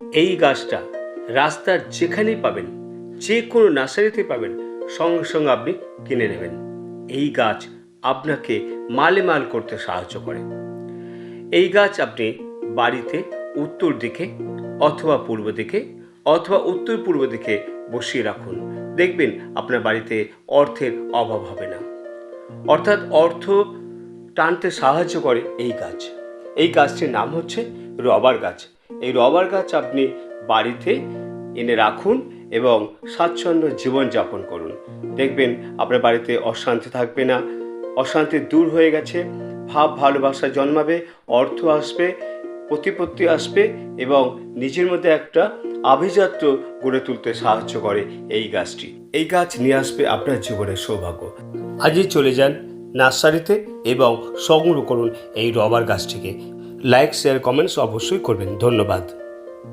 এই গাছটা রাস্তার যেখানেই পাবেন, যে কোনো নার্সারিতে পাবেন, সঙ্গে সঙ্গে আপনি কিনে নেবেন। এই গাছ আপনাকে মালেমাল করতে সাহায্য করে। এই গাছ আপনি বাড়িতে উত্তর দিকে অথবা পূর্ব দিকে অথবা উত্তর পূর্ব দিকে বসিয়ে রাখুন। দেখবেন আপনার বাড়িতে অর্থের অভাব হবে না। অর্থাৎ অর্থ টানতে সাহায্য করে এই গাছ। এই গাছটির নাম হচ্ছে রবার গাছ। এই রবার গাছ আপনি বাড়িতে এনে রাখুন এবং স্বাচ্ছন্দ্য জীবনযাপন করুন। দেখবেন আপনার বাড়িতে অশান্তি থাকবে না, অশান্তি দূর হয়ে গেছে, ভাব ভালোবাসা জন্মাবে, অর্থ আসবে, প্রতিপত্তি আসবে এবং নিজের মধ্যে একটা আভিজাত্য গড়ে তুলতে সাহায্য করে এই গাছটি। এই গাছ নিয়ে আসবে আপনার জীবনের সৌভাগ্য। আজই চলে যান নার্সারিতে এবং সংগ্রহ করুন এই রবার গাছটিকে। লাইক, শেয়ার, কমেন্টস অবশ্যই করবেন। ধন্যবাদ।